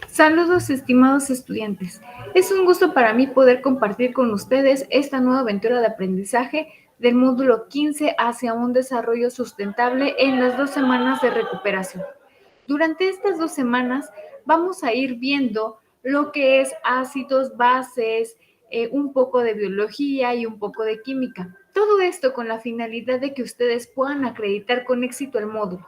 Saludos, estimados estudiantes. Es un gusto para mí poder compartir con ustedes esta nueva aventura de aprendizaje del módulo 15 hacia un desarrollo sustentable en las 2 semanas de recuperación. Durante estas 2 semanas vamos a ir viendo lo que es ácidos, bases, un poco de biología y un poco de química. Todo esto con la finalidad de que ustedes puedan acreditar con éxito el módulo.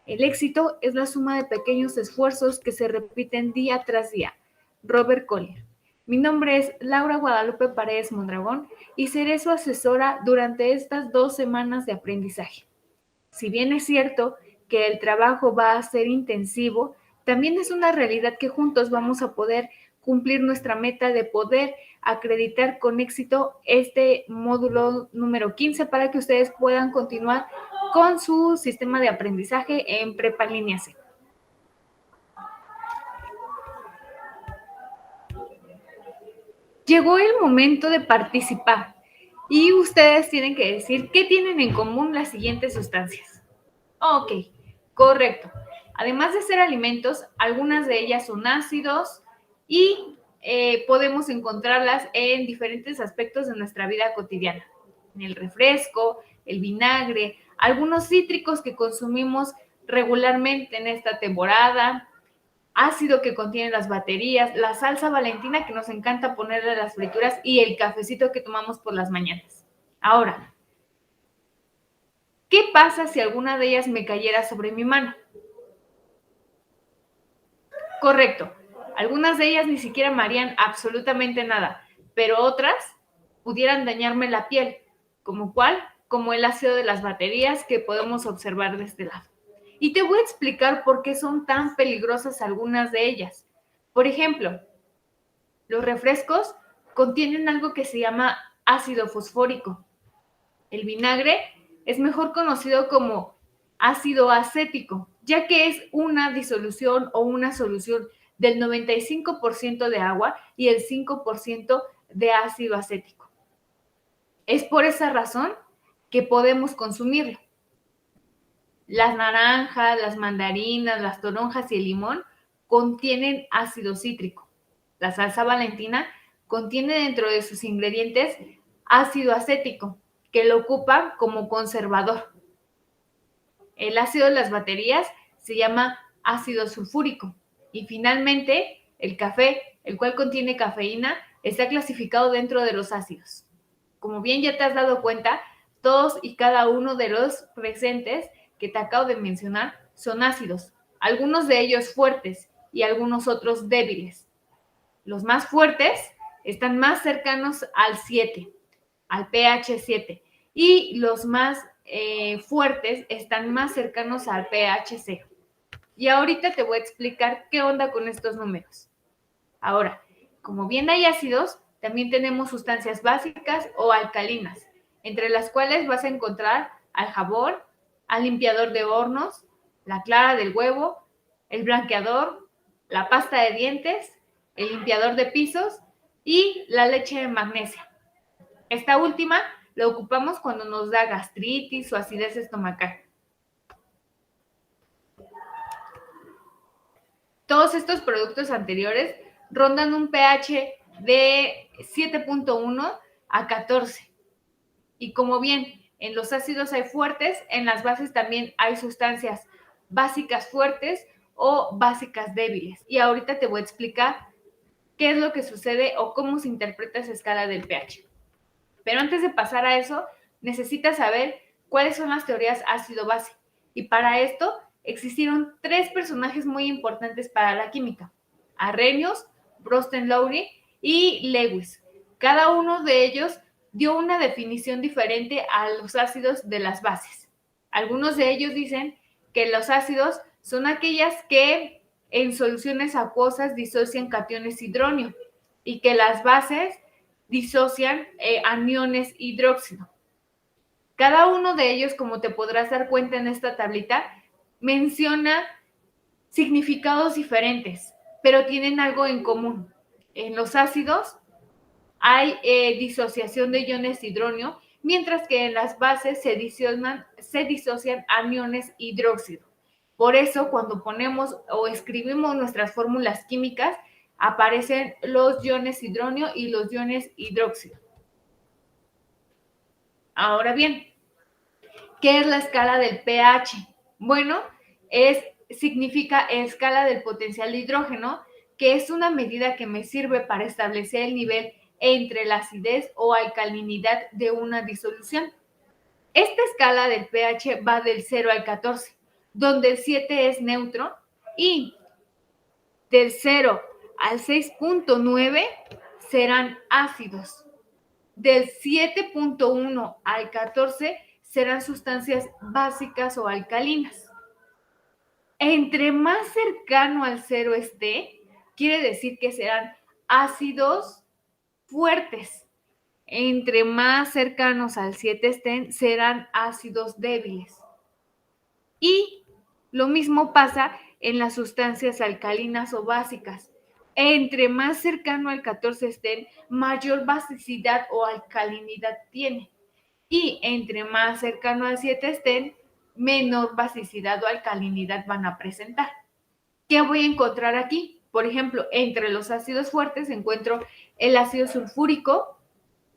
El éxito es la suma de pequeños esfuerzos que se repiten día tras día. Robert Collier. Mi nombre es Laura Guadalupe Paredes Mondragón y seré su asesora durante estas 2 semanas de aprendizaje. Si bien es cierto que el trabajo va a ser intensivo, también es una realidad que juntos vamos a poder cumplir nuestra meta de poder acreditar con éxito este módulo número 15 para que ustedes puedan continuar con su sistema de aprendizaje en Prepa Línea C. Llegó el momento de participar y ustedes tienen que decir qué tienen en común las siguientes sustancias. Ok, correcto. Además de ser alimentos, algunas de ellas son ácidos y podemos encontrarlas en diferentes aspectos de nuestra vida cotidiana. En el refresco, el vinagre, algunos cítricos que consumimos regularmente en esta temporada, ácido que contienen las baterías, la salsa Valentina que nos encanta ponerle a las frituras y el cafecito que tomamos por las mañanas. Ahora, ¿qué pasa si alguna de ellas me cayera sobre mi mano? Correcto. Algunas de ellas ni siquiera me harían absolutamente nada, pero otras pudieran dañarme la piel. ¿Como cuál? Como el ácido de las baterías que podemos observar de este lado. Y te voy a explicar por qué son tan peligrosas algunas de ellas. Por ejemplo, los refrescos contienen algo que se llama ácido fosfórico. El vinagre es mejor conocido como ácido acético, ya que es una disolución o una solución del 95% de agua y el 5% de ácido acético. Es por esa razón que podemos consumirlo. Las naranjas, las mandarinas, las toronjas y el limón contienen ácido cítrico. La salsa Valentina contiene dentro de sus ingredientes ácido acético, que lo ocupa como conservador. El ácido de las baterías se llama ácido sulfúrico. Y finalmente, el café, el cual contiene cafeína, está clasificado dentro de los ácidos. Como bien ya te has dado cuenta, todos y cada uno de los presentes que te acabo de mencionar son ácidos, algunos de ellos fuertes y algunos otros débiles. Los más fuertes están más cercanos al 7, al pH 7, y los más fuertes están más cercanos al pH 0. Y ahorita te voy a explicar qué onda con estos números. Ahora, como bien hay ácidos, también tenemos sustancias básicas o alcalinas, entre las cuales vas a encontrar al jabón, al limpiador de hornos, la clara del huevo, el blanqueador, la pasta de dientes, el limpiador de pisos y la leche de magnesia. Esta última la ocupamos cuando nos da gastritis o acidez estomacal. Todos estos productos anteriores rondan un pH de 7.1 a 14. Y como bien en los ácidos hay fuertes, en las bases también hay sustancias básicas fuertes o básicas débiles. Y ahorita te voy a explicar qué es lo que sucede o cómo se interpreta esa escala del pH. Pero antes de pasar a eso, necesitas saber cuáles son las teorías ácido-base. Y para esto existieron 3 personajes muy importantes para la química: Arrhenius, Bronsted-Lowry y Lewis. Cada uno de ellos dio una definición diferente a los ácidos de las bases. Algunos de ellos dicen que los ácidos son aquellas que en soluciones acuosas disocian cationes hidróneo y que las bases disocian aniones hidróxido. Cada uno de ellos, como te podrás dar cuenta en esta tablita, menciona significados diferentes, pero tienen algo en común. En los ácidos hay disociación de iones hidróneo, mientras que en las bases se disocian aniones hidróxido. Por eso, cuando ponemos o escribimos nuestras fórmulas químicas, aparecen los iones hidronio y los iones hidróxido. Ahora bien, ¿qué es la escala del pH? Bueno, significa escala del potencial de hidrógeno, que es una medida que me sirve para establecer el nivel entre la acidez o alcalinidad de una disolución. Esta escala del pH va del 0 al 14, donde el 7 es neutro y del 0 al 6.9 serán ácidos. Del 7.1 al 14 serán sustancias básicas o alcalinas. Entre más cercano al 0 esté, quiere decir que serán ácidos fuertes. Entre más cercanos al 7 estén, serán ácidos débiles. Y lo mismo pasa en las sustancias alcalinas o básicas. Entre más cercano al 14 estén, mayor basicidad o alcalinidad tiene. Y entre más cercano al 7 estén, menor basicidad o alcalinidad van a presentar. ¿Qué voy a encontrar aquí? Por ejemplo, entre los ácidos fuertes encuentro el ácido sulfúrico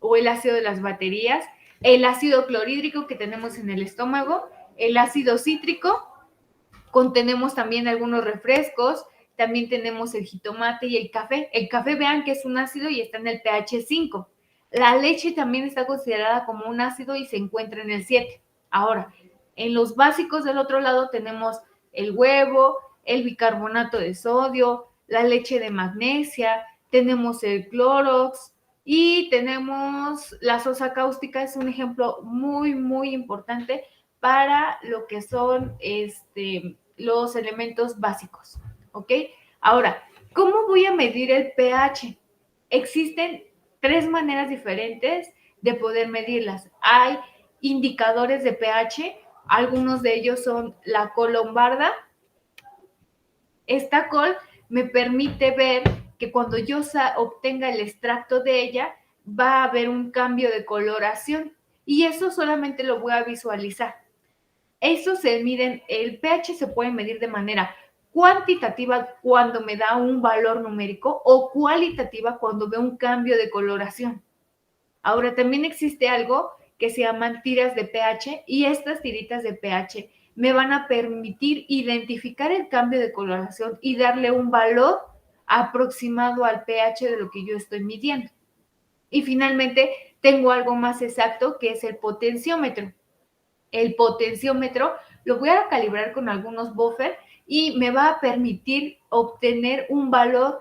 o el ácido de las baterías, el ácido clorhídrico que tenemos en el estómago, el ácido cítrico, contenemos también algunos refrescos, también tenemos el jitomate y el café. El café, vean que es un ácido y está en el pH 5. La leche también está considerada como un ácido y se encuentra en el 7. Ahora, en los básicos del otro lado tenemos el huevo, el bicarbonato de sodio, la leche de magnesia, tenemos el clorox y tenemos la sosa cáustica, es un ejemplo muy, muy importante para lo que son los elementos básicos, ¿ok? Ahora, ¿cómo voy a medir el pH? Existen 3 maneras diferentes de poder medirlas. Hay indicadores de pH, algunos de ellos son la col lombarda. Esta col me permite ver que cuando yo obtenga el extracto de ella, va a haber un cambio de coloración y eso solamente lo voy a visualizar. Eso se miden, el pH se puede medir de manera cuantitativa cuando me da un valor numérico o cualitativa cuando veo un cambio de coloración. Ahora, también existe algo que se llaman tiras de pH y estas tiritas de pH me van a permitir identificar el cambio de coloración y darle un valor aproximado al pH de lo que yo estoy midiendo. Y finalmente, tengo algo más exacto que es el potenciómetro. El potenciómetro lo voy a calibrar con algunos buffers y me va a permitir obtener un valor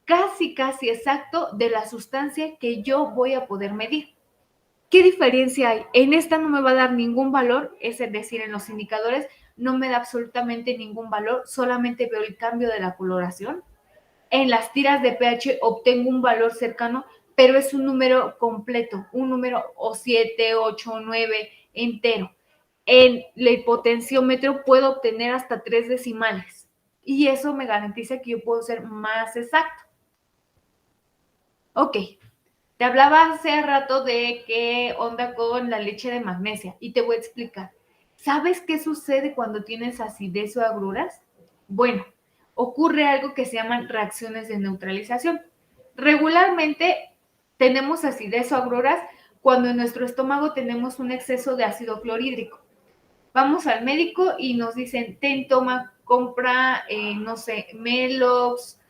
casi exacto de la sustancia que yo voy a poder medir. ¿Qué diferencia hay? En esta no me va a dar ningún valor, es decir, en los indicadores no me da absolutamente ningún valor, solamente veo el cambio de la coloración. En las tiras de pH obtengo un valor cercano, pero es un número completo, un número o 7, 8, 9 entero. En el potenciómetro puedo obtener hasta 3 decimales y eso me garantiza que yo puedo ser más exacto. Ok, te hablaba hace rato de qué onda con la leche de magnesia y te voy a explicar. ¿Sabes qué sucede cuando tienes acidez o agruras? Bueno, ocurre algo que se llaman reacciones de neutralización. Regularmente tenemos acidez o agruras cuando en nuestro estómago tenemos un exceso de ácido clorhídrico. Vamos al médico y nos dicen, toma, compra, no sé, Melox,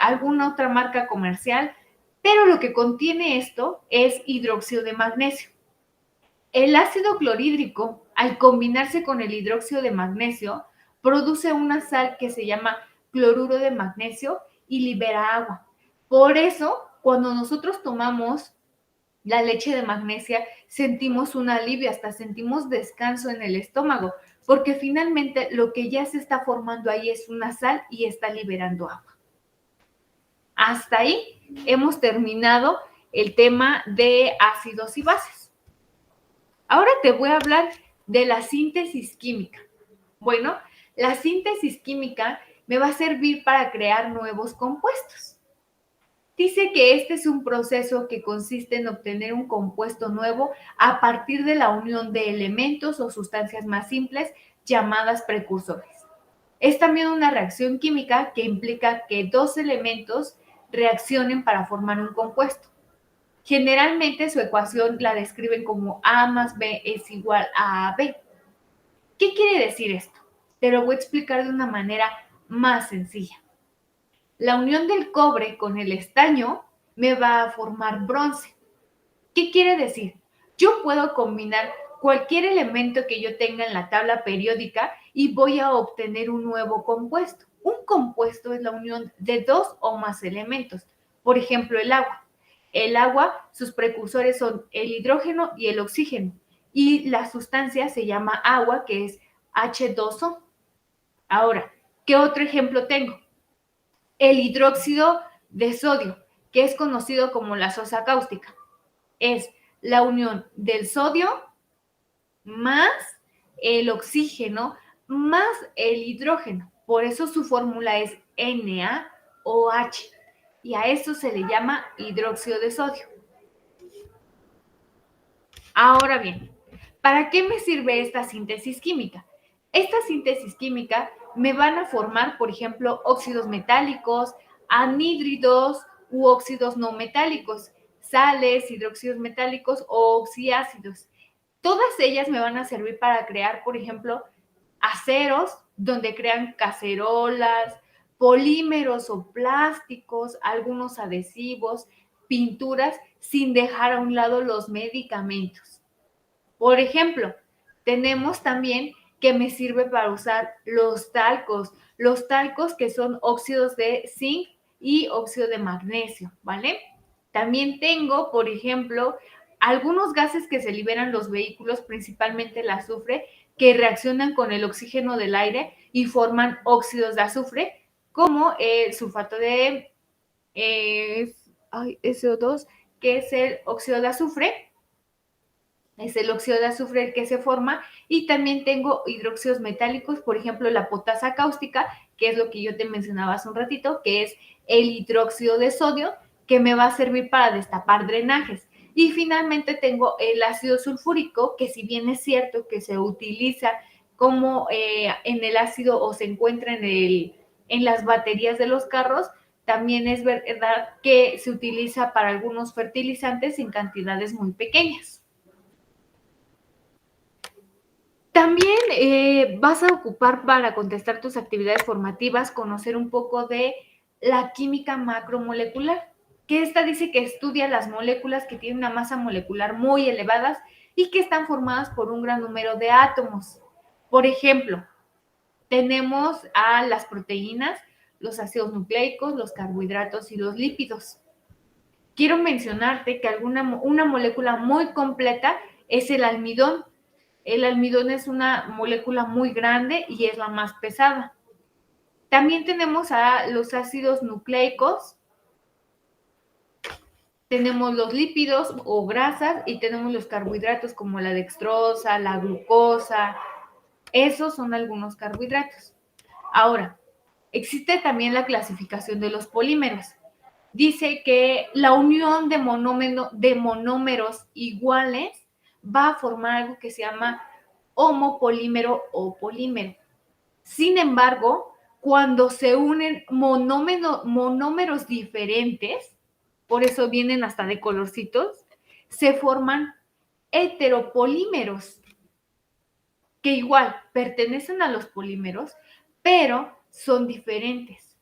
alguna otra marca comercial, pero lo que contiene esto es hidróxido de magnesio. El ácido clorhídrico, al combinarse con el hidróxido de magnesio, produce una sal que se llama cloruro de magnesio y libera agua. Por eso, cuando nosotros tomamos la leche de magnesia, sentimos un alivio, hasta sentimos descanso en el estómago, porque finalmente lo que ya se está formando ahí es una sal y está liberando agua. Hasta ahí hemos terminado el tema de ácidos y bases. Ahora te voy a hablar de la síntesis química. Bueno, la síntesis química me va a servir para crear nuevos compuestos. Dice que este es un proceso que consiste en obtener un compuesto nuevo a partir de la unión de elementos o sustancias más simples llamadas precursores. Es también una reacción química que implica que dos elementos reaccionen para formar un compuesto. Generalmente su ecuación la describen como A más B es igual a AB. ¿Qué quiere decir esto? Te lo voy a explicar de una manera más sencilla. La unión del cobre con el estaño me va a formar bronce. ¿Qué quiere decir? Yo puedo combinar cualquier elemento que yo tenga en la tabla periódica y voy a obtener un nuevo compuesto. Un compuesto es la unión de dos o más elementos. Por ejemplo, el agua. El agua, sus precursores son el hidrógeno y el oxígeno. Y la sustancia se llama agua, que es H2O. Ahora, ¿qué otro ejemplo tengo? El hidróxido de sodio, que es conocido como la sosa cáustica. Es la unión del sodio más el oxígeno más el hidrógeno. Por eso su fórmula es NaOH y a eso se le llama hidróxido de sodio. Ahora bien, ¿para qué me sirve esta síntesis química? Esta síntesis química me van a formar, por ejemplo, óxidos metálicos, anhídridos u óxidos no metálicos, sales, hidróxidos metálicos o oxiácidos. Todas ellas me van a servir para crear, por ejemplo, aceros, donde crean cacerolas, polímeros o plásticos, algunos adhesivos, pinturas, sin dejar a un lado los medicamentos. Por ejemplo, tenemos también que me sirve para usar los talcos que son óxidos de zinc y óxido de magnesio, ¿vale? También tengo, por ejemplo, algunos gases que se liberan los vehículos, principalmente el azufre, que reaccionan con el oxígeno del aire y forman óxidos de azufre, como el sulfato de SO2, que es el óxido de azufre, es el óxido de azufre el que se forma, y también tengo hidróxidos metálicos, por ejemplo, la potasa cáustica, que es lo que yo te mencionaba hace un ratito, que es el hidróxido de sodio, que me va a servir para destapar drenajes. Y finalmente tengo el ácido sulfúrico, que si bien es cierto que se utiliza como en el ácido o se encuentra en las baterías de los carros, también es verdad que se utiliza para algunos fertilizantes en cantidades muy pequeñas. También vas a ocupar para contestar tus actividades formativas, conocer un poco de la química macromolecular, que esta dice que estudia las moléculas que tienen una masa molecular muy elevadas y que están formadas por un gran número de átomos. Por ejemplo, tenemos a las proteínas, los ácidos nucleicos, los carbohidratos y los lípidos. Quiero mencionarte que una molécula muy completa es el almidón. El almidón es una molécula muy grande y es la más pesada. También tenemos a los ácidos nucleicos, tenemos los lípidos o grasas y tenemos los carbohidratos como la dextrosa, la glucosa. Esos son algunos carbohidratos. Ahora, existe también la clasificación de los polímeros. Dice que la unión de monómeros iguales va a formar algo que se llama homopolímero o polímero. Sin embargo, cuando se unen monómeros diferentes, por eso vienen hasta de colorcitos, se forman heteropolímeros, que igual pertenecen a los polímeros, pero son diferentes.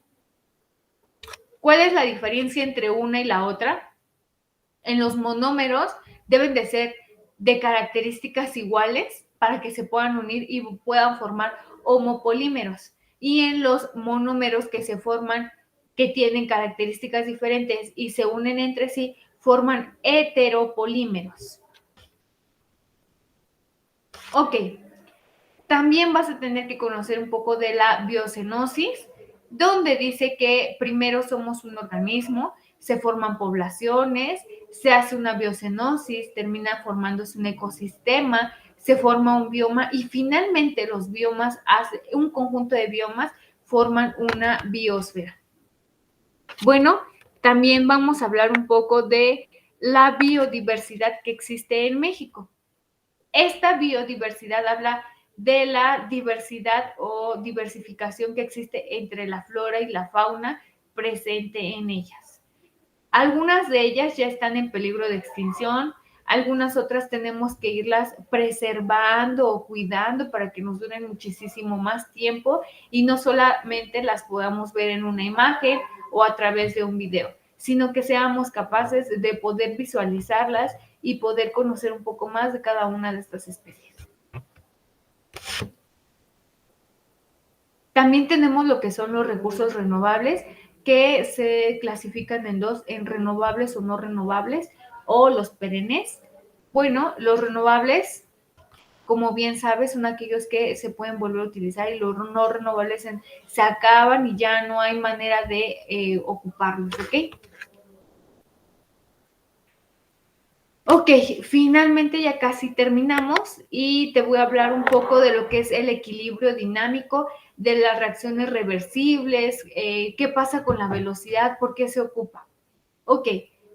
¿Cuál es la diferencia entre una y la otra? En los monómeros deben de ser de características iguales para que se puedan unir y puedan formar homopolímeros. Y en los monómeros que se forman, que tienen características diferentes y se unen entre sí, forman heteropolímeros. Ok, también vas a tener que conocer un poco de la biocenosis, donde dice que primero somos un organismo, se forman poblaciones, se hace una biocenosis, termina formándose un ecosistema, se forma un bioma y finalmente los biomas, un conjunto de biomas, forman una biosfera. Bueno, también vamos a hablar un poco de la biodiversidad que existe en México. Esta biodiversidad habla de la diversidad o diversificación que existe entre la flora y la fauna presente en ellas. Algunas de ellas ya están en peligro de extinción, algunas otras tenemos que irlas preservando o cuidando para que nos duren muchísimo más tiempo y no solamente las podamos ver en una imagen o a través de un video, sino que seamos capaces de poder visualizarlas y poder conocer un poco más de cada una de estas especies. También tenemos lo que son los recursos renovables, que se clasifican en dos, en renovables o no renovables, o los perennes. Bueno, los renovables, como bien sabes, son aquellos que se pueden volver a utilizar y los no renovables se acaban y ya no hay manera de ocuparlos, ¿ok? Ok, finalmente ya casi terminamos y te voy a hablar un poco de lo que es el equilibrio dinámico, de las reacciones reversibles, qué pasa con la velocidad, por qué se ocupa. Ok,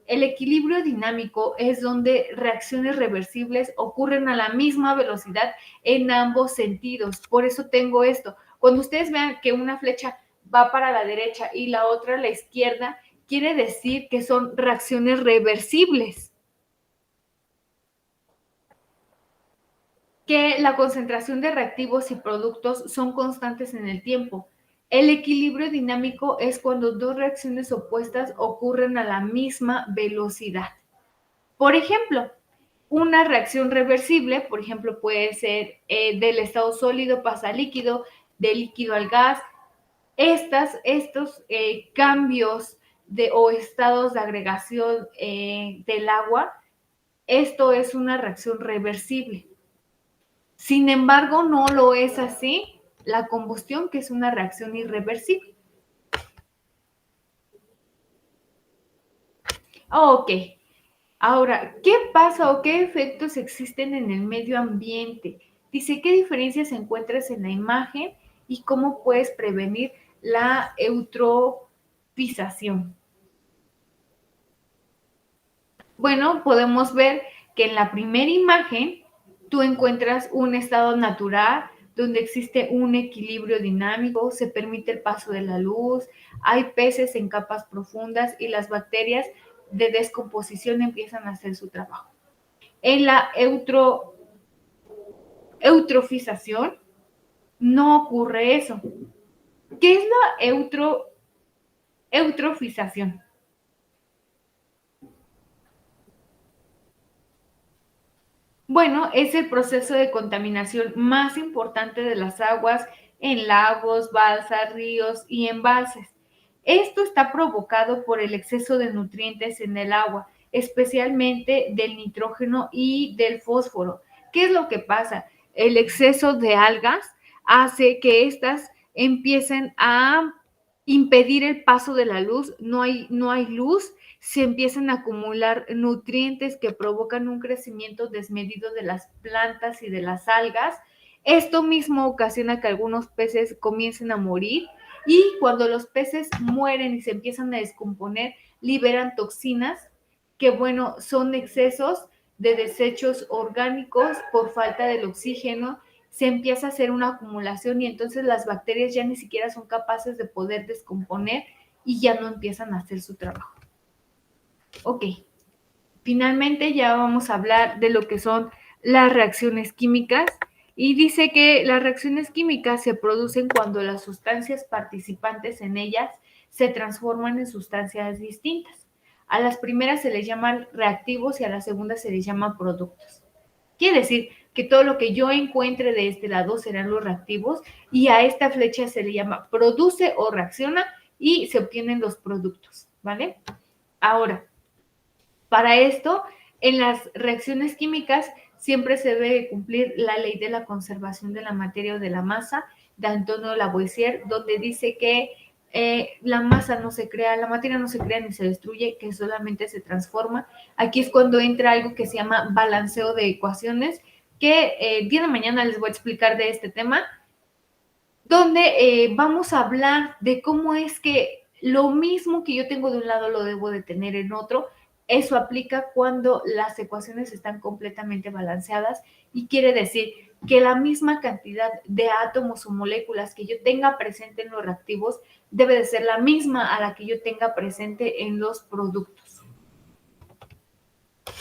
el equilibrio dinámico es donde reacciones reversibles ocurren a la misma velocidad en ambos sentidos. Por eso tengo esto. Cuando ustedes vean que una flecha va para la derecha y la otra a la izquierda, quiere decir que son reacciones reversibles. Que la concentración de reactivos y productos son constantes en el tiempo. El equilibrio dinámico es cuando dos reacciones opuestas ocurren a la misma velocidad. Por ejemplo, una reacción reversible, por ejemplo, puede ser del estado sólido pasa a líquido, del líquido al gas. Estos cambios o estados de agregación del agua, esto es una reacción reversible. Sin embargo, no lo es así la combustión, que es una reacción irreversible. Ok, ahora, ¿qué pasa o qué efectos existen en el medio ambiente? Dice, ¿qué diferencias encuentras en la imagen y cómo puedes prevenir la eutrofización? Bueno, podemos ver que en la primera imagen tú encuentras un estado natural donde existe un equilibrio dinámico, se permite el paso de la luz, hay peces en capas profundas y las bacterias de descomposición empiezan a hacer su trabajo. En la eutrofización no ocurre eso. ¿Qué es la eutrofización? Bueno, es el proceso de contaminación más importante de las aguas en lagos, balsas, ríos y embalses. Esto está provocado por el exceso de nutrientes en el agua, especialmente del nitrógeno y del fósforo. ¿Qué es lo que pasa? El exceso de algas hace que éstas empiecen a impedir el paso de la luz, no hay luz, se empiezan a acumular nutrientes que provocan un crecimiento desmedido de las plantas y de las algas. Esto mismo ocasiona que algunos peces comiencen a morir y cuando los peces mueren y se empiezan a descomponer, liberan toxinas que, bueno, son excesos de desechos orgánicos por falta del oxígeno. Se empieza a hacer una acumulación y entonces las bacterias ya ni siquiera son capaces de poder descomponer y ya no empiezan a hacer su trabajo. Ok, finalmente ya vamos a hablar de lo que son las reacciones químicas y dice que las reacciones químicas se producen cuando las sustancias participantes en ellas se transforman en sustancias distintas. A las primeras se les llaman reactivos y a las segundas se les llama productos. Quiere decir que todo lo que yo encuentre de este lado serán los reactivos y a esta flecha se le llama produce o reacciona y se obtienen los productos, ¿vale? Ahora, para esto, en las reacciones químicas siempre se debe cumplir la ley de la conservación de la materia o de la masa de Antonio Lavoisier, donde dice que la masa no se crea, la materia no se crea ni se destruye, que solamente se transforma. Aquí es cuando entra algo que se llama balanceo de ecuaciones, que día de mañana les voy a explicar de este tema, donde vamos a hablar de cómo es que lo mismo que yo tengo de un lado lo debo de tener en otro. Eso aplica cuando las ecuaciones están completamente balanceadas y quiere decir que la misma cantidad de átomos o moléculas que yo tenga presente en los reactivos debe de ser la misma a la que yo tenga presente en los productos.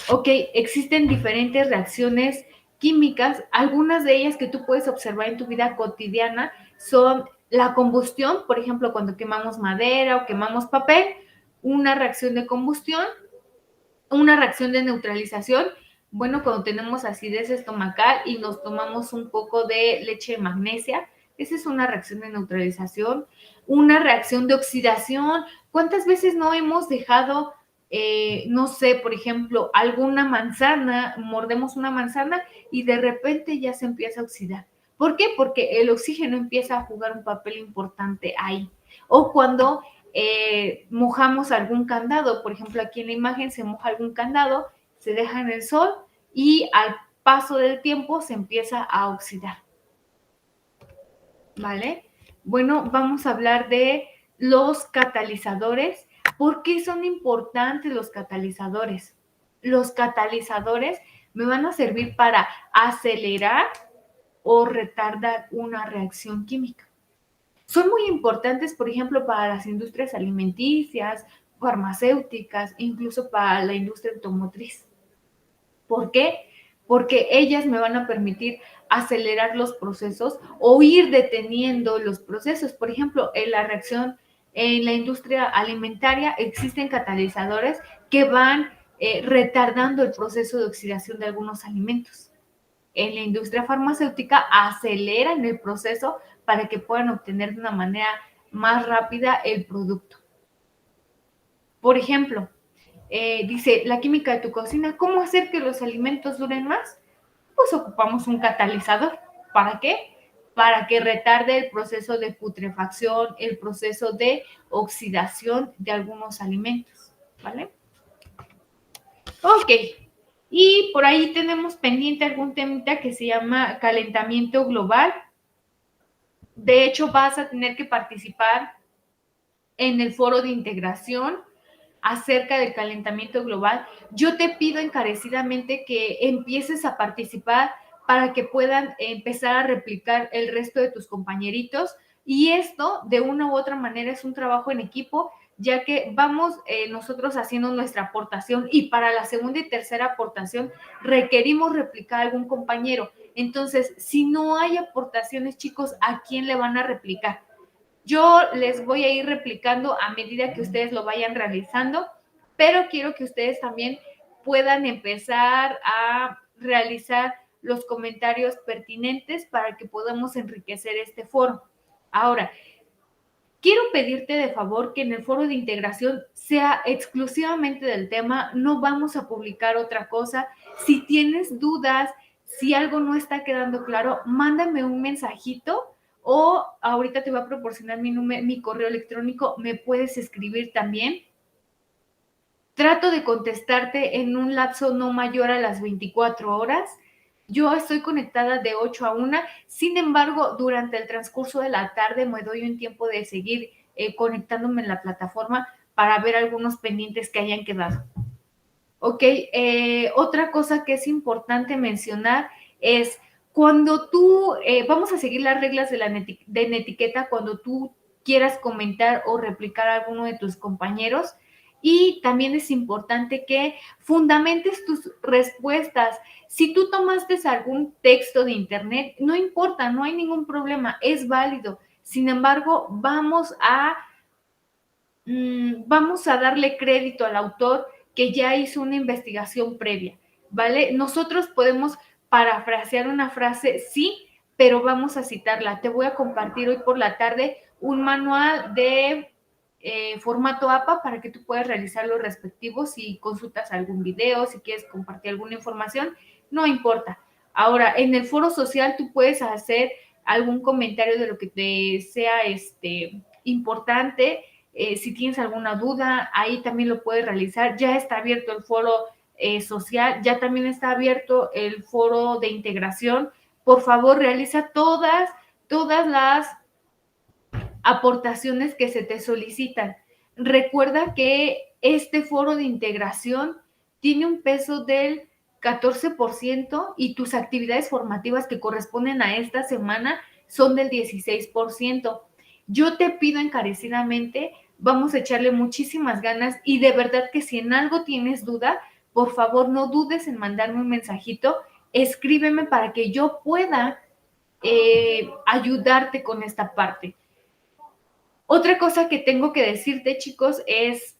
Ok, existen diferentes reacciones químicas, algunas de ellas que tú puedes observar en tu vida cotidiana son la combustión, por ejemplo, cuando quemamos madera o quemamos papel, una reacción de combustión, una reacción de neutralización, bueno, cuando tenemos acidez estomacal y nos tomamos un poco de leche de magnesia, esa es una reacción de neutralización, una reacción de oxidación. ¿Cuántas veces no hemos dejado, no sé, por ejemplo, alguna manzana, mordemos una manzana y de repente ya se empieza a oxidar? ¿Por qué? Porque el oxígeno empieza a jugar un papel importante ahí. O cuando mojamos algún candado, por ejemplo, aquí en la imagen se moja algún candado, se deja en el sol y al paso del tiempo se empieza a oxidar. ¿Vale? Bueno, vamos a hablar de los catalizadores. ¿Por qué son importantes los catalizadores? Los catalizadores me van a servir para acelerar o retardar una reacción química. Son muy importantes, por ejemplo, para las industrias alimenticias, farmacéuticas, incluso para la industria automotriz. ¿Por qué? Porque ellas me van a permitir acelerar los procesos o ir deteniendo los procesos. Por ejemplo, en la reacción en la industria alimentaria existen catalizadores que van retardando el proceso de oxidación de algunos alimentos. En la industria farmacéutica aceleran el proceso para que puedan obtener de una manera más rápida el producto. Por ejemplo, dice la química de tu cocina, ¿cómo hacer que los alimentos duren más? Pues ocupamos un catalizador. ¿Para qué? Para que retarde el proceso de putrefacción, el proceso de oxidación de algunos alimentos, ¿vale? Ok, y por ahí tenemos pendiente algún temita que se llama calentamiento global. De hecho, vas a tener que participar en el foro de integración acerca del calentamiento global. Yo te pido encarecidamente que empieces a participar para que puedan empezar a replicar el resto de tus compañeritos. Y esto, de una u otra manera, es un trabajo en equipo, ya que vamos nosotros haciendo nuestra aportación y para la segunda y tercera aportación requerimos replicar a algún compañero. Entonces, si no hay aportaciones, chicos, ¿a quién le van a replicar? Yo les voy a ir replicando a medida que ustedes lo vayan realizando, pero quiero que ustedes también puedan empezar a realizar los comentarios pertinentes para que podamos enriquecer este foro. Ahora, quiero pedirte de favor que en el foro de integración sea exclusivamente del tema, no vamos a publicar otra cosa. Si tienes dudas, si algo no está quedando claro, mándame un mensajito o ahorita te voy a proporcionar mi correo electrónico, me puedes escribir también. Trato de contestarte en un lapso no mayor a las 24 horas. Yo estoy conectada de 8 a 1, sin embargo, durante el transcurso de la tarde me doy un tiempo de seguir conectándome en la plataforma para ver algunos pendientes que hayan quedado. Ok, otra cosa que es importante mencionar es cuando tú, vamos a seguir las reglas de la netiqueta cuando tú quieras comentar o replicar a alguno de tus compañeros. Y también es importante que fundamentes tus respuestas. Si tú tomaste algún texto de internet, no importa, no hay ningún problema, es válido. Sin embargo, vamos a darle crédito al autor que ya hizo una investigación previa, ¿vale? Nosotros podemos parafrasear una frase, sí, pero vamos a citarla. Te voy a compartir hoy por la tarde un manual de formato APA para que tú puedas realizar los respectivos si consultas algún video, si quieres compartir alguna información, no importa. Ahora, en el foro social tú puedes hacer algún comentario de lo que te sea importante. Si tienes alguna duda, ahí también lo puedes realizar. Ya está abierto el foro social, ya también está abierto el foro de integración. Por favor, realiza todas las aportaciones que se te solicitan. Recuerda que este foro de integración tiene un peso del 14% y tus actividades formativas que corresponden a esta semana son del 16%. Yo te pido encarecidamente, vamos a echarle muchísimas ganas y de verdad que si en algo tienes duda, por favor no dudes en mandarme un mensajito, escríbeme para que yo pueda ayudarte con esta parte. Otra cosa que tengo que decirte, chicos, es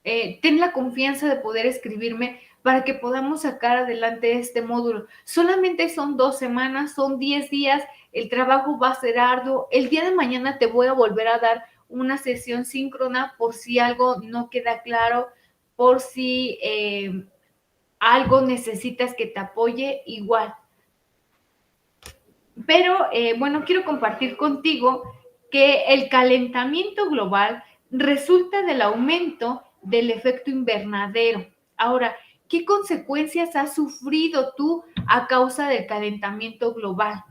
ten la confianza de poder escribirme para que podamos sacar adelante este módulo. Solamente son 2 semanas, son 10 días, el trabajo va a ser arduo. El día de mañana te voy a volver a dar una sesión síncrona por si algo no queda claro, por si algo necesitas que te apoye igual. Pero bueno, quiero compartir contigo que el calentamiento global resulta del aumento del efecto invernadero. Ahora, ¿qué consecuencias has sufrido tú a causa del calentamiento global?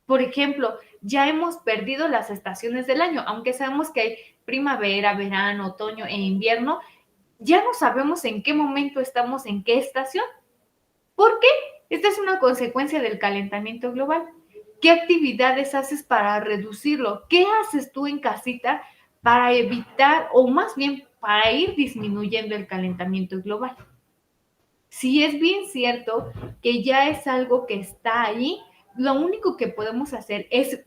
Por ejemplo, ya hemos perdido las estaciones del año, aunque sabemos que hay primavera, verano, otoño e invierno, ya no sabemos en qué momento estamos, en qué estación. ¿Por qué? Esta es una consecuencia del calentamiento global. ¿Qué actividades haces para reducirlo? ¿Qué haces tú en casita para evitar o más bien para ir disminuyendo el calentamiento global? Si es bien cierto que ya es algo que está ahí, lo único que podemos hacer es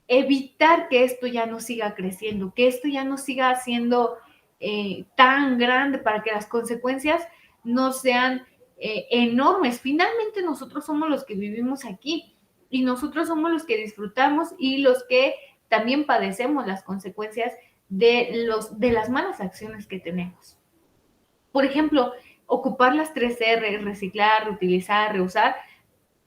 evitar que esto ya no siga creciendo, que esto ya no siga siendo tan grande para que las consecuencias no sean enormes. Finalmente nosotros somos los que vivimos aquí y nosotros somos los que disfrutamos y los que también padecemos las consecuencias de las malas acciones que tenemos. Por ejemplo, ocupar las 3R, reciclar, reutilizar, reusar,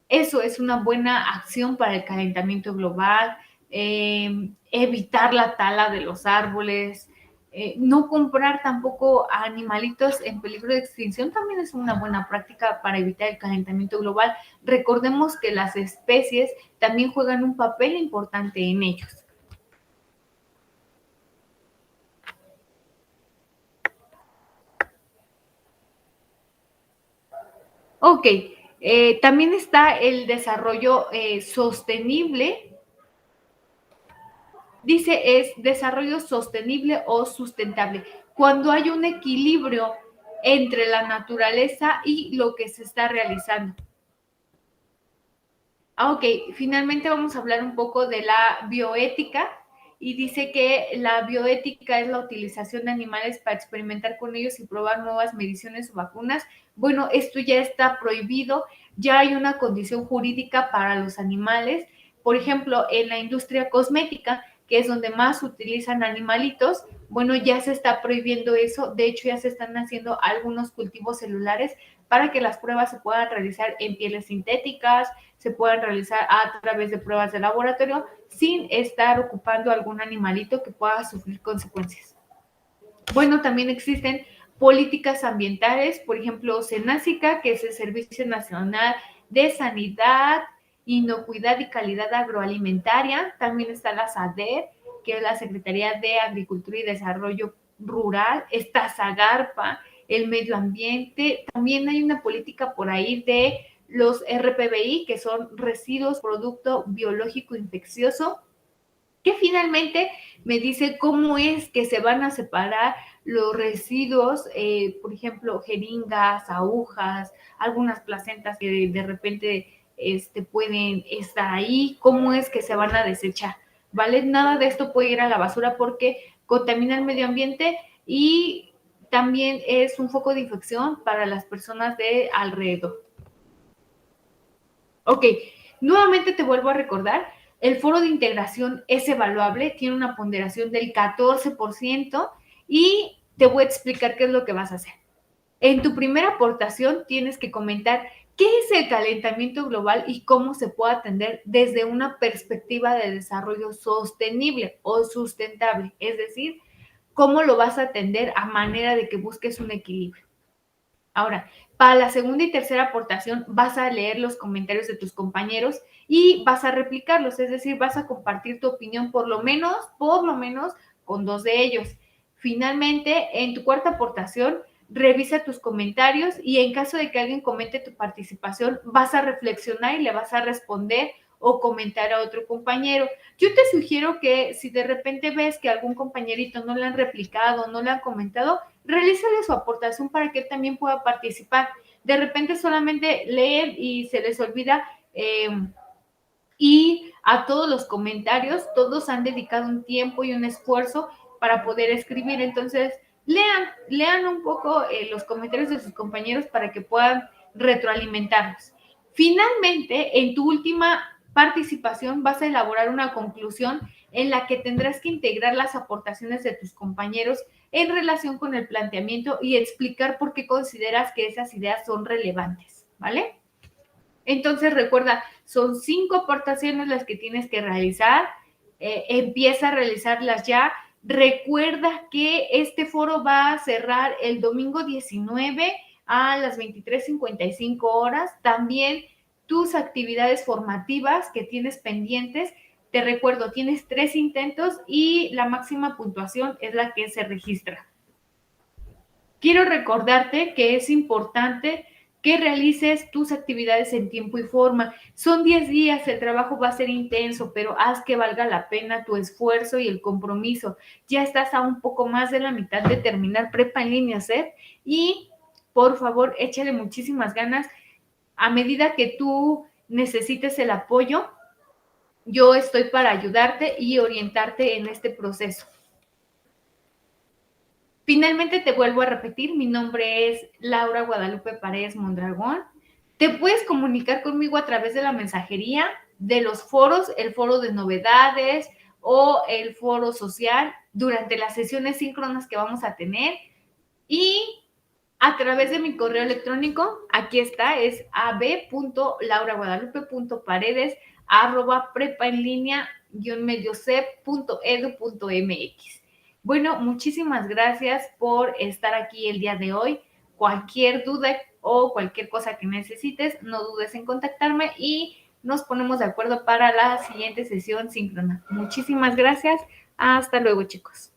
eso es una buena acción para el calentamiento global, evitar la tala de los árboles, no comprar tampoco a animalitos en peligro de extinción también es una buena práctica para evitar el calentamiento global. Recordemos que las especies también juegan un papel importante en ellos. Ok, también está el desarrollo sostenible. Dice es desarrollo sostenible o sustentable. Cuando hay un equilibrio entre la naturaleza y lo que se está realizando. Ok, finalmente vamos a hablar un poco de la bioética y dice que la bioética es la utilización de animales para experimentar con ellos y probar nuevas mediciones o vacunas. Bueno, esto ya está prohibido, ya hay una condición jurídica para los animales. Por ejemplo, en la industria cosmética, que es donde más utilizan animalitos, bueno, ya se está prohibiendo eso. De hecho, ya se están haciendo algunos cultivos celulares para que las pruebas se puedan realizar en pieles sintéticas, se puedan realizar a través de pruebas de laboratorio sin estar ocupando algún animalito que pueda sufrir consecuencias. Bueno, también existen políticas ambientales, por ejemplo, SENASICA, que es el Servicio Nacional de Sanidad, Inocuidad y Calidad Agroalimentaria. También está la SADER, que es la Secretaría de Agricultura y Desarrollo Rural. Está SAGARPA, el medio ambiente. También hay una política por ahí de los RPBI, que son residuos producto biológico infeccioso, que finalmente me dice cómo es que se van a separar los residuos, por ejemplo, jeringas, agujas, algunas placentas que de repente pueden estar ahí, cómo es que se van a desechar, ¿vale? Nada de esto puede ir a la basura porque contamina el medio ambiente y también es un foco de infección para las personas de alrededor. Ok, nuevamente te vuelvo a recordar, el foro de integración es evaluable, tiene una ponderación del 14% y te voy a explicar qué es lo que vas a hacer. En tu primera aportación tienes que comentar qué es el calentamiento global y cómo se puede atender desde una perspectiva de desarrollo sostenible o sustentable, es decir, cómo lo vas a atender a manera de que busques un equilibrio. Ahora, para la segunda y tercera aportación vas a leer los comentarios de tus compañeros y vas a replicarlos, es decir, vas a compartir tu opinión por lo menos con 2 de ellos. Finalmente, en tu cuarta aportación revisa tus comentarios y en caso de que alguien comente tu participación, vas a reflexionar y le vas a responder o comentar a otro compañero. Yo te sugiero que si de repente ves que algún compañerito no le han replicado, no le han comentado, realízale su aportación para que él también pueda participar. De repente solamente leen y se les olvida y a todos los comentarios, todos han dedicado un tiempo y un esfuerzo para poder escribir. Entonces, lean un poco los comentarios de sus compañeros para que puedan retroalimentarlos. Finalmente, en tu última participación vas a elaborar una conclusión en la que tendrás que integrar las aportaciones de tus compañeros en relación con el planteamiento y explicar por qué consideras que esas ideas son relevantes, ¿vale? Entonces recuerda, son 5 aportaciones las que tienes que realizar, empieza a realizarlas ya. Recuerda que este foro va a cerrar el domingo 19 a las 23:55 horas. También tus actividades formativas que tienes pendientes, te recuerdo, tienes 3 intentos y la máxima puntuación es la que se registra. Quiero recordarte que es importante que realices tus actividades en tiempo y forma. Son 10 días, el trabajo va a ser intenso, pero haz que valga la pena tu esfuerzo y el compromiso. Ya estás a un poco más de la mitad de terminar prepa en línea, ¿sí? Y por favor, échale muchísimas ganas. A medida que tú necesites el apoyo, yo estoy para ayudarte y orientarte en este proceso. Finalmente te vuelvo a repetir, mi nombre es Laura Guadalupe Paredes Mondragón. Te puedes comunicar conmigo a través de la mensajería, de los foros, el foro de novedades o el foro social durante las sesiones síncronas que vamos a tener y a través de mi correo electrónico, aquí está, es ab.lauraguadalupe.paredes@prepaenlinea-mediocep.edu.mx. Bueno, muchísimas gracias por estar aquí el día de hoy. Cualquier duda o cualquier cosa que necesites, no dudes en contactarme y nos ponemos de acuerdo para la siguiente sesión síncrona. Muchísimas gracias. Hasta luego, chicos.